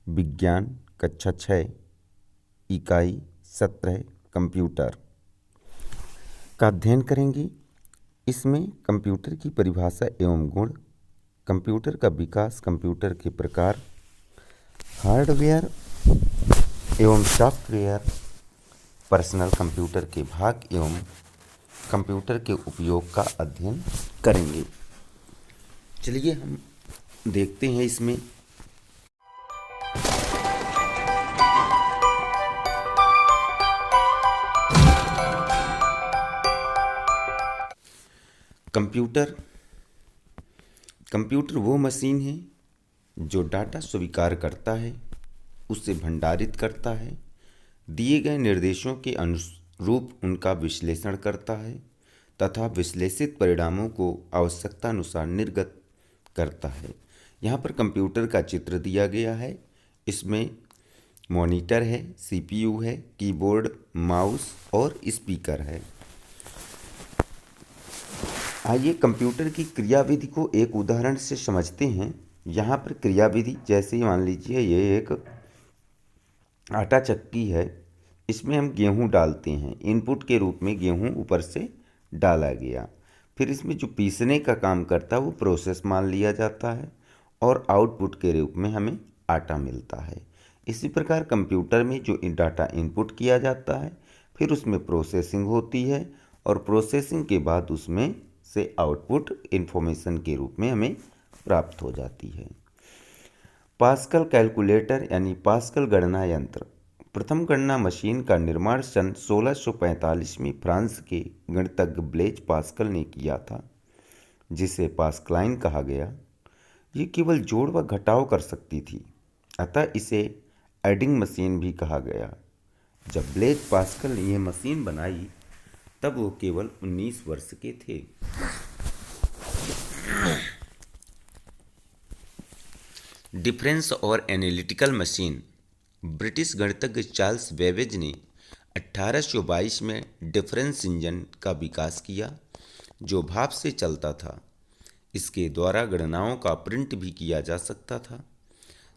विज्ञान कक्षा 6 इकाई 17 कंप्यूटर का अध्ययन करेंगे। इसमें कंप्यूटर की परिभाषा एवं गुण, कंप्यूटर का विकास, कंप्यूटर के प्रकार, हार्डवेयर एवं सॉफ्टवेयर, पर्सनल कंप्यूटर के भाग एवं कंप्यूटर के उपयोग का अध्ययन करेंगे। चलिए हम देखते हैं इसमें कंप्यूटर वो मशीन है जो डाटा स्वीकार करता है, उसे भंडारित करता है, दिए गए निर्देशों के अनुरूप उनका विश्लेषण करता है तथा विश्लेषित परिणामों को आवश्यकता अनुसार निर्गत करता है। यहाँ पर कंप्यूटर का चित्र दिया गया है। इसमें मॉनिटर है, सीपीयू है, कीबोर्ड, माउस और स्पीकर है। आइए कंप्यूटर की क्रियाविधि को एक उदाहरण से समझते हैं। यहाँ पर क्रियाविधि जैसे मान लीजिए ये एक आटा चक्की है, इसमें हम गेहूँ डालते हैं। इनपुट के रूप में गेहूँ ऊपर से डाला गया, फिर इसमें जो पीसने का काम करता है वो प्रोसेस मान लिया जाता है और आउटपुट के रूप में हमें आटा मिलता है। इसी प्रकार कंप्यूटर में जो डाटा इनपुट किया जाता है, फिर उसमें प्रोसेसिंग होती है और प्रोसेसिंग के बाद उसमें से आउटपुट इन्फॉर्मेशन के रूप में हमें प्राप्त हो जाती है। पास्कल कैलकुलेटर यानी पास्कल गणना यंत्र। प्रथम गणना मशीन का निर्माण सन 1645 में फ्रांस के गणितज्ञ ब्लेज पास्कल ने किया था, जिसे पास्कलाइन कहा गया। ये केवल जोड़ व घटाव कर सकती थी, अतः इसे एडिंग मशीन भी कहा गया। जब ब्लेज पास्कल ने यह मशीन बनाई तब वो केवल 19 वर्ष के थे। डिफरेंस और एनालिटिकल मशीन। ब्रिटिश गणितज्ञ चार्ल्स बेबेज ने 1822 में डिफरेंस इंजन का विकास किया, जो भाप से चलता था। इसके द्वारा गणनाओं का प्रिंट भी किया जा सकता था।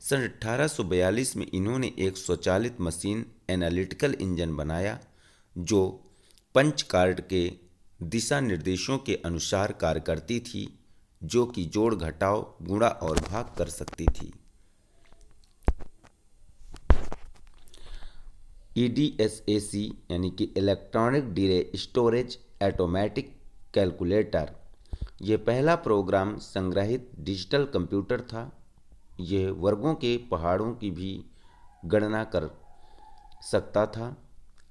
सन 1842 में इन्होंने एक स्वचालित मशीन एनालिटिकल इंजन बनाया, जो पंच कार्ड के दिशा निर्देशों के अनुसार कार्य करती थी, जो कि जोड़, घटाव, गुणा और भाग कर सकती थी। EDSAC यानी कि electronic delay storage automatic calculator, ये पहला प्रोग्राम संग्रहित डिजिटल कंप्यूटर था। यह वर्गों के पहाड़ों की भी गणना कर सकता था।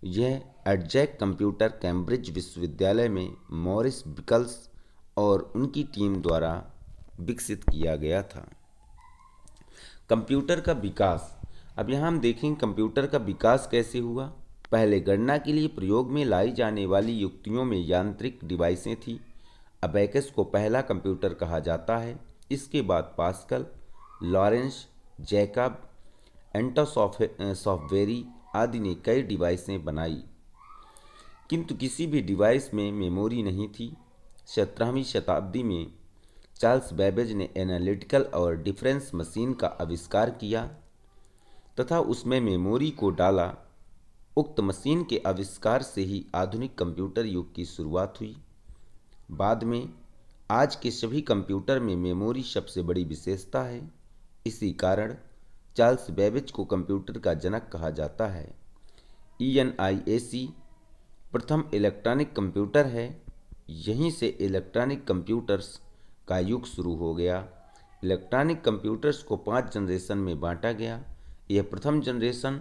यह एडजैक कंप्यूटर कैम्ब्रिज विश्वविद्यालय में मॉरिस बिकल्स और उनकी टीम द्वारा विकसित किया गया था। कंप्यूटर का विकास। अब यहाँ हम देखेंगे कंप्यूटर का विकास कैसे हुआ। पहले गणना के लिए प्रयोग में लाई जाने वाली युक्तियों में यांत्रिक डिवाइसें थी। अबेकस को पहला कंप्यूटर कहा जाता है। इसके बाद पास्कल, लॉरेंस, जैकब, एंटोसॉफ्टवेरी आदि ने कई डिवाइसें बनाई, किंतु किसी भी डिवाइस में मेमोरी नहीं थी। 17वीं शताब्दी में चार्ल्स बेबेज ने एनालिटिकल और डिफरेंस मशीन का आविष्कार किया तथा उसमें मेमोरी को डाला। उक्त मशीन के आविष्कार से ही आधुनिक कंप्यूटर युग की शुरुआत हुई। बाद में आज के सभी कंप्यूटर में मेमोरी सबसे बड़ी विशेषता है। इसी कारण चार्ल्स बेबेज को कंप्यूटर का जनक कहा जाता है। ENIAC प्रथम इलेक्ट्रॉनिक कंप्यूटर है। यहीं से इलेक्ट्रॉनिक कंप्यूटर्स का युग शुरू हो गया। इलेक्ट्रॉनिक कंप्यूटर्स को 5 जनरेशन में बांटा गया। यह प्रथम जनरेशन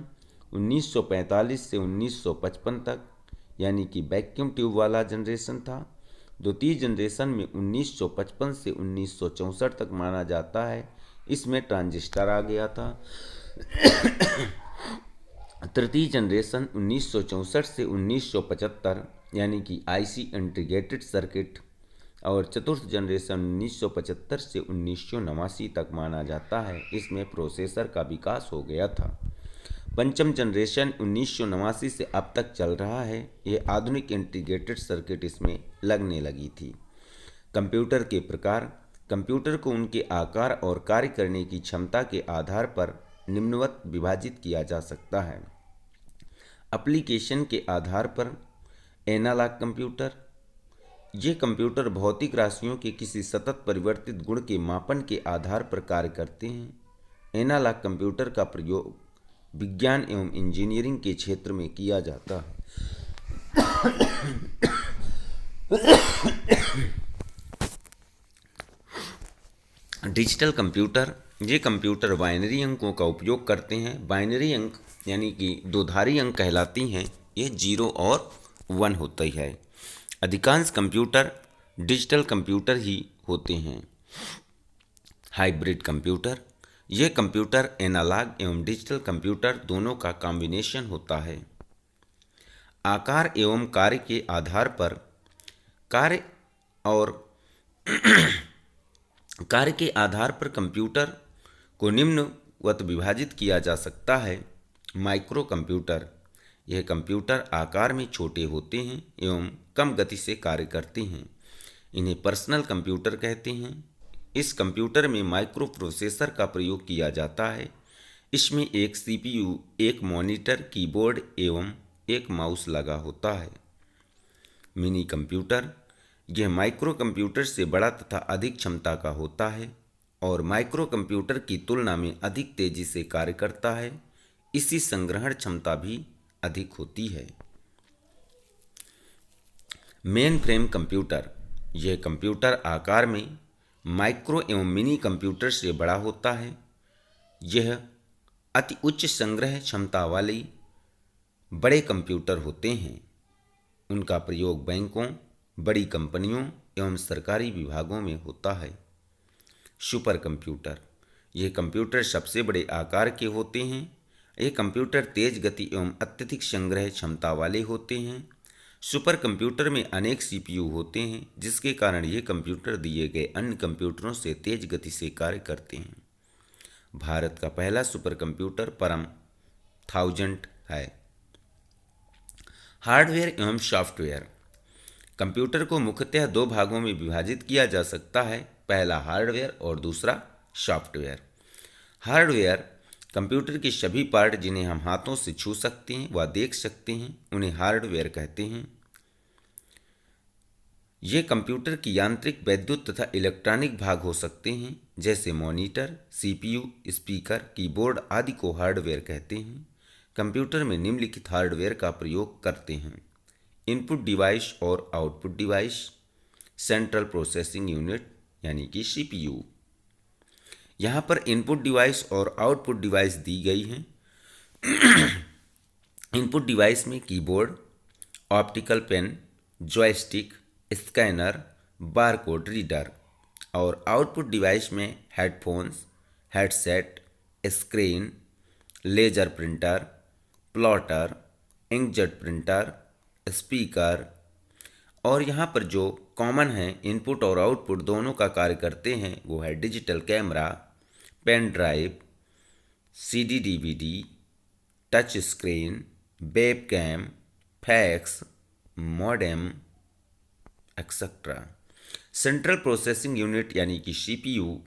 1945 से 1955 तक यानी कि वैक्यूम ट्यूब वाला जनरेशन था। द्वितीय जनरेशन में 1955 से 1964 तक माना जाता है। इसमें ट्रांजिस्टर आ गया था। तृतीय जनरेशन 1964 से 1975 यानी कि IC इंटीग्रेटेड सर्किट और चतुर्थ जनरेशन 1975 से 1989 तक माना जाता है। इसमें प्रोसेसर का विकास हो गया था। पंचम जनरेशन 1989 से अब तक चल रहा है। यह आधुनिक इंटीग्रेटेड सर्किट इसमें लगने लगी थी। कंप्यूटर के प्रकार। कंप्यूटर को उनके आकार और कार्य करने की क्षमता के आधार पर निम्नवत विभाजित किया जा सकता है। एप्लीकेशन के आधार पर एनालॉग कंप्यूटर, ये कंप्यूटर भौतिक राशियों के किसी सतत परिवर्तित गुण के मापन के आधार पर कार्य करते हैं। एनालॉग कंप्यूटर का प्रयोग विज्ञान एवं इंजीनियरिंग के क्षेत्र में किया जाता है। डिजिटल कंप्यूटर, ये कंप्यूटर बाइनरी अंकों का उपयोग करते हैं। बाइनरी अंक यानी कि दोधारी अंक कहलाती हैं। ये 0 और 1 होती है। अधिकांश कंप्यूटर डिजिटल कंप्यूटर ही होते हैं। हाइब्रिड कंप्यूटर, ये कंप्यूटर एनालॉग एवं डिजिटल कंप्यूटर दोनों का कॉम्बिनेशन होता है। आकार एवं कार्य के आधार पर कार्य के आधार पर कंप्यूटर को निम्नवत विभाजित किया जा सकता है। माइक्रो कंप्यूटर, यह कंप्यूटर आकार में छोटे होते हैं एवं कम गति से कार्य करते हैं। इन्हें पर्सनल कंप्यूटर कहते हैं। इस कंप्यूटर में माइक्रो प्रोसेसर का प्रयोग किया जाता है। इसमें एक सीपीयू, एक मॉनिटर, कीबोर्ड एवं एक माउस लगा होता है। मिनी कंप्यूटर, यह माइक्रो कंप्यूटर से बड़ा तथा अधिक क्षमता का होता है और माइक्रो कंप्यूटर की तुलना में अधिक तेजी से कार्य करता है। इसकी संग्रहण क्षमता भी अधिक होती है। मेन फ्रेम कंप्यूटर, यह कंप्यूटर आकार में माइक्रो एवं मिनी कंप्यूटर से बड़ा होता है। यह अति उच्च संग्रह क्षमता वाले बड़े कंप्यूटर होते हैं। उनका प्रयोग बैंकों, बड़ी कंपनियों एवं सरकारी विभागों में होता है। सुपर कंप्यूटर, ये कंप्यूटर सबसे बड़े आकार के होते हैं। ये कंप्यूटर तेज गति एवं अत्यधिक संग्रह क्षमता वाले होते हैं। सुपर कंप्यूटर में अनेक सीपीयू होते हैं, जिसके कारण ये कंप्यूटर दिए गए अन्य कंप्यूटरों से तेज गति से कार्य करते हैं। भारत का पहला सुपर कंप्यूटर परम 1000 है। हार्डवेयर एवं सॉफ्टवेयर, कंप्यूटर को मुख्यतः 2 भागों में विभाजित किया जा सकता है। पहला हार्डवेयर और दूसरा सॉफ्टवेयर। हार्डवेयर, कंप्यूटर के सभी पार्ट जिन्हें हम हाथों से छू सकते हैं व देख सकते हैं, उन्हें हार्डवेयर कहते हैं। ये कंप्यूटर की यांत्रिक, वैद्युत तथा इलेक्ट्रॉनिक भाग हो सकते हैं, जैसे मॉनिटर, सीपीयू, स्पीकर, कीबोर्ड आदि को हार्डवेयर कहते हैं। कंप्यूटर में निम्नलिखित हार्डवेयर का प्रयोग करते हैं: इनपुट डिवाइस और output device, central processing unit यानी कि सीपीयू। यहाँ पर इनपुट डिवाइस और आउटपुट डिवाइस दी गई हैं। इनपुट डिवाइस में keyboard, optical pen, joystick, scanner, barcode reader और आउटपुट डिवाइस में headphones, headset, screen, laser printer, plotter, inkjet printer, speaker. और यहाँ पर जो कॉमन है इनपुट और आउटपुट दोनों का कार्य करते हैं वो है digital camera, pen drive, CD DVD, touch screen, webcam, fax, modem etcetera. Central processing unit यानी कि CPU.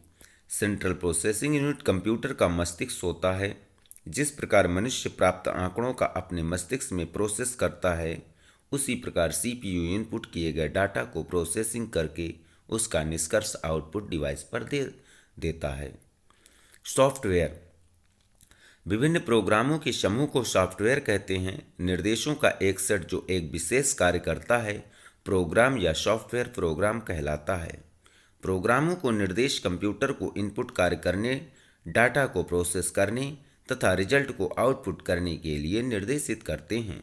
Central processing unit computer का मस्तिष्क होता है। जिस प्रकार मनुष्य प्राप्त आंकड़ों का अपने मस्तिष्क में प्रोसेस करता है, उसी प्रकार सीपीयू इनपुट किए गए डाटा को प्रोसेसिंग करके उसका निष्कर्ष आउटपुट डिवाइस पर देता है। सॉफ्टवेयर, विभिन्न प्रोग्रामों के समूह को सॉफ्टवेयर कहते हैं। निर्देशों का एक सेट जो एक विशेष कार्य करता है, प्रोग्राम या सॉफ्टवेयर प्रोग्राम कहलाता है। प्रोग्रामों को निर्देश कंप्यूटर को इनपुट कार्य करने, डाटा को प्रोसेस करने तथा रिजल्ट को आउटपुट करने के लिए निर्देशित करते हैं।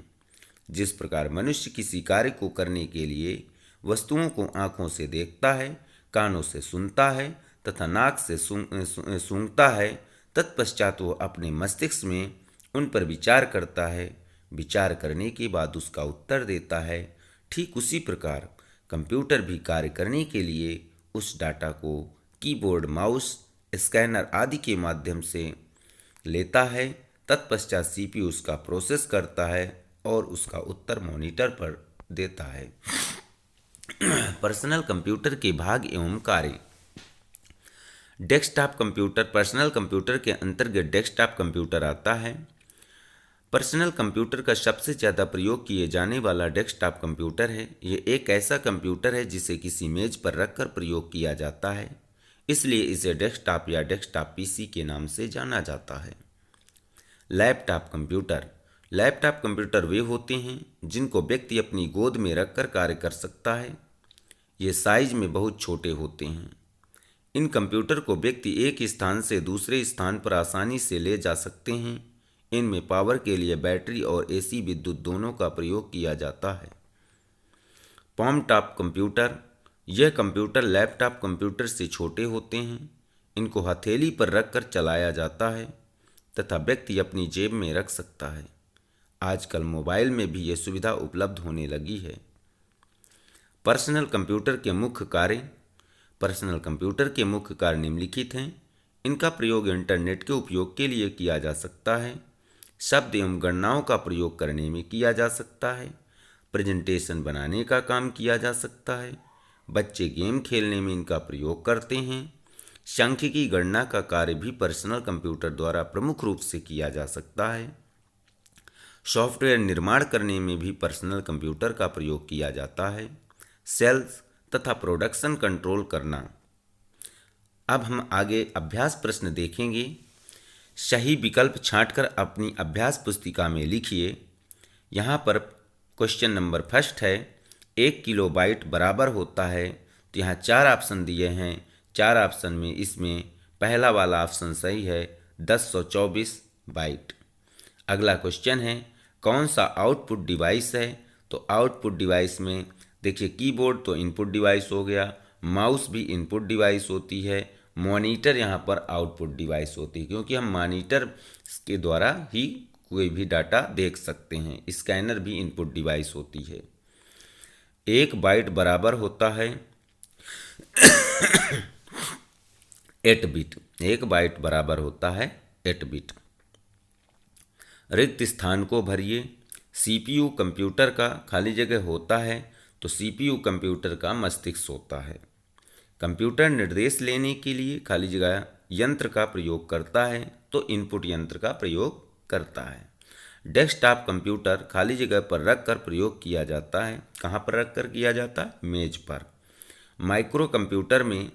जिस प्रकार मनुष्य किसी कार्य को करने के लिए वस्तुओं को आँखों से देखता है, कानों से सुनता है तथा नाक से सूंघता है, तत्पश्चात वो अपने मस्तिष्क में उन पर विचार करता है। विचार करने के बाद उसका उत्तर देता है। ठीक उसी प्रकार कंप्यूटर भी कार्य करने के लिए उस डाटा को कीबोर्ड, माउस, स्कैनर आदि के माध्यम से लेता है। तत्पश्चात सीपीयू उसका प्रोसेस करता है और उसका उत्तर मॉनिटर पर देता है। पर्सनल कंप्यूटर के भाग एवं कार्य। डेस्कटॉप कंप्यूटर पर्सनल कंप्यूटर के अंतर्गत डेस्कटॉप कंप्यूटर आता है। पर्सनल कंप्यूटर का सबसे ज़्यादा प्रयोग किए जाने वाला डेस्कटॉप कंप्यूटर है। ये एक ऐसा कंप्यूटर है जिसे किसी मेज पर रखकर प्रयोग किया जाता है, इसलिए इसे डेस्कटॉप या डेस्कटॉप पीसी के नाम से जाना जाता है। लैपटॉप कंप्यूटर लैपटॉप कंप्यूटर वे होते हैं जिनको व्यक्ति अपनी गोद में रखकर कार्य कर सकता है। ये साइज में बहुत छोटे होते हैं। इन कंप्यूटर को व्यक्ति एक स्थान से दूसरे स्थान पर आसानी से ले जा सकते हैं। इनमें पावर के लिए बैटरी और एसी विद्युत दोनों का प्रयोग किया जाता है। पाम टॉप कंप्यूटर यह कंप्यूटर लैपटॉप कंप्यूटर से छोटे होते हैं। इनको हथेली पर रखकर चलाया जाता है तथा व्यक्ति अपनी जेब में रख सकता है। आजकल मोबाइल में भी यह सुविधा उपलब्ध होने लगी है। पर्सनल कंप्यूटर के मुख्य कार्य पर्सनल कंप्यूटर के मुख्य कार्य निम्नलिखित हैं। इनका प्रयोग इंटरनेट के उपयोग के लिए किया जा सकता है। शब्द एवं गणनाओं का प्रयोग करने में किया जा सकता है। प्रेजेंटेशन बनाने का काम किया जा सकता है। बच्चे गेम खेलने में इनका प्रयोग करते हैं। सांख्यिकी गणना का कार्य भी पर्सनल कंप्यूटर द्वारा प्रमुख रूप से किया जा सकता है। सॉफ्टवेयर निर्माण करने में भी पर्सनल कंप्यूटर का प्रयोग किया जाता है। सेल्स तथा प्रोडक्शन कंट्रोल करना। अब हम आगे अभ्यास प्रश्न देखेंगे। सही विकल्प छांटकर अपनी अभ्यास पुस्तिका में लिखिए। यहाँ पर क्वेश्चन नंबर फर्स्ट है, 1 किलोबाइट बराबर होता है। तो यहाँ 4 ऑप्शन दिए हैं। 4 ऑप्शन में इसमें पहला वाला ऑप्शन सही है, 1024 बाइट। अगला क्वेश्चन है, कौन सा आउटपुट डिवाइस है? तो आउटपुट डिवाइस में देखिए, कीबोर्ड तो इनपुट डिवाइस हो गया, माउस भी इनपुट डिवाइस होती है, मॉनिटर यहाँ पर आउटपुट डिवाइस होती है, क्योंकि हम मॉनिटर के द्वारा ही कोई भी डाटा देख सकते हैं। स्कैनर भी इनपुट डिवाइस होती है। 1 बाइट बराबर होता है 8 बिट। 1 बाइट बराबर होता है 8 बिट। रिक्त स्थान को भरिए। सीपीयू कंप्यूटर का खाली जगह होता है तो सीपीयू कंप्यूटर का मस्तिष्क होता है। कंप्यूटर निर्देश लेने के लिए खाली जगह यंत्र का प्रयोग करता है तो इनपुट यंत्र का प्रयोग करता है। डेस्कटॉप कंप्यूटर खाली जगह पर रखकर प्रयोग किया जाता है। कहाँ पर रखकर किया जाता है? मेज पर। माइक्रो कंप्यूटर में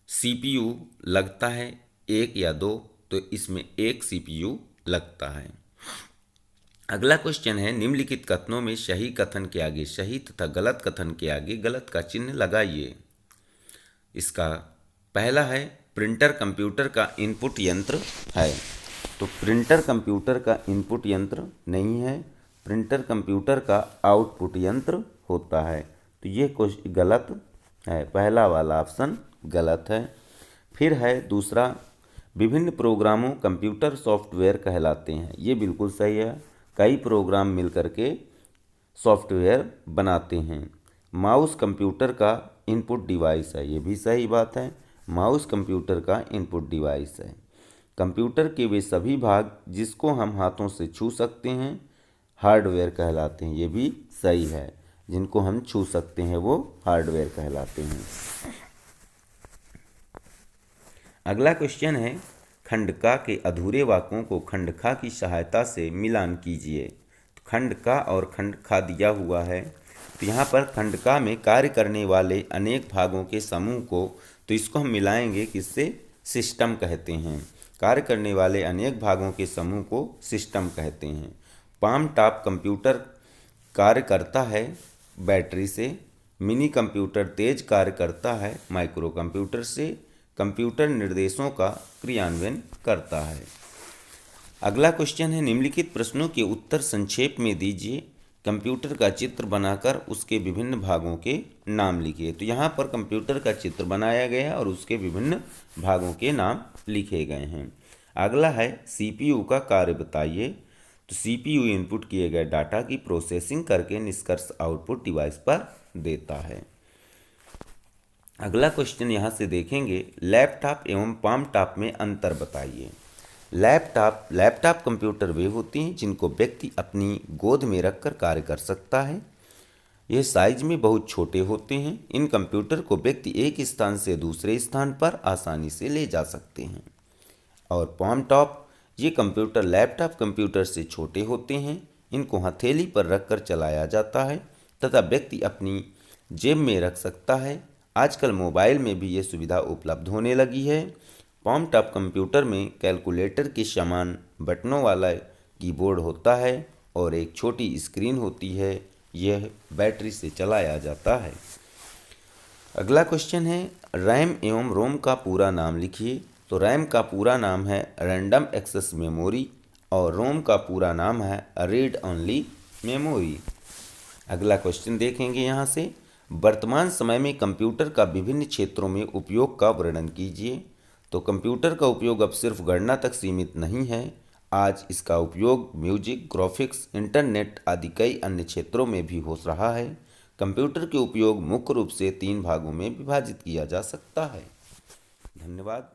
सीपीयू लगता है 1 या 2, तो इसमें 1 सीपीयू लगता है। अगला क्वेश्चन है, निम्नलिखित कथनों में सही कथन के आगे सही तथा गलत कथन के आगे गलत का चिन्ह लगाइए। इसका पहला है, प्रिंटर कंप्यूटर का इनपुट यंत्र है। तो प्रिंटर कंप्यूटर का इनपुट यंत्र नहीं है, प्रिंटर कंप्यूटर का आउटपुट यंत्र होता है। तो ये क्वेश्चन गलत है, पहला वाला ऑप्शन गलत है। फिर है दूसरा, विभिन्न प्रोग्रामों कंप्यूटर सॉफ्टवेयर कहलाते हैं। ये बिल्कुल सही है, कई प्रोग्राम मिलकर के सॉफ्टवेयर बनाते हैं। माउस कंप्यूटर का इनपुट डिवाइस है, ये भी सही बात है, माउस कंप्यूटर का इनपुट डिवाइस है। कंप्यूटर के वे सभी भाग जिसको हम हाथों से छू सकते हैं हार्डवेयर कहलाते हैं, ये भी सही है, जिनको हम छू सकते हैं वो हार्डवेयर कहलाते हैं। अगला क्वेश्चन है, खंड का के अधूरे वाक्यों को खंड खा की सहायता से मिलान कीजिए। तो खंड का और खंड खा दिया हुआ है, तो यहाँ पर खंड का में कार्य करने वाले अनेक भागों के समूह को, तो इसको हम मिलाएंगे किससे? सिस्टम कहते हैं। कार्य करने वाले अनेक भागों के समूह को सिस्टम कहते हैं। पाम टॉप कंप्यूटर कार्य करता है बैटरी से। मिनी कंप्यूटर तेज कार्य करता है माइक्रो कंप्यूटर से। कंप्यूटर निर्देशों का क्रियान्वयन करता है। अगला क्वेश्चन है, निम्नलिखित प्रश्नों के उत्तर संक्षेप में दीजिए। कंप्यूटर का चित्र बनाकर उसके विभिन्न भागों के नाम लिखिए। तो यहाँ पर कंप्यूटर का चित्र बनाया गया है और उसके विभिन्न भागों के नाम लिखे गए हैं। अगला है, सीपीयू का कार्य बताइए। तो सीपीयू इनपुट किए गए डाटा की प्रोसेसिंग करके निष्कर्ष आउटपुट डिवाइस पर देता है। अगला क्वेश्चन यहाँ से देखेंगे, लैपटॉप एवं पाम टॉप में अंतर बताइए। लैपटॉप कंप्यूटर वे होती हैं जिनको व्यक्ति अपनी गोद में रखकर कार्य कर सकता है। यह साइज में बहुत छोटे होते हैं। इन कंप्यूटर को व्यक्ति एक स्थान से दूसरे स्थान पर आसानी से ले जा सकते हैं। और palm टॉप, ये कंप्यूटर लैपटॉप कंप्यूटर से छोटे होते हैं। इनको हथेली पर रखकर चलाया जाता है तथा व्यक्ति अपनी जेब में रख सकता है। आजकल मोबाइल में भी ये सुविधा उपलब्ध होने लगी है। palm टॉप कंप्यूटर में कैलकुलेटर के समान बटनों वाला कीबोर्ड होता है और एक छोटी स्क्रीन होती है। यह बैटरी से चलाया जाता है। अगला क्वेश्चन है, रैम एवं रोम का पूरा नाम लिखिए। तो रैम का पूरा नाम है रैंडम एक्सेस मेमोरी और रोम का पूरा नाम है रीड ओनली मेमोरी। अगला क्वेश्चन देखेंगे यहाँ से, वर्तमान समय में कंप्यूटर का विभिन्न क्षेत्रों में उपयोग का वर्णन कीजिए। तो कंप्यूटर का उपयोग अब सिर्फ गणना तक सीमित नहीं है। आज इसका उपयोग म्यूजिक, ग्राफिक्स, इंटरनेट आदि कई अन्य क्षेत्रों में भी हो रहा है। कंप्यूटर के उपयोग मुख्य रूप से 3 भागों में विभाजित किया जा सकता है। धन्यवाद।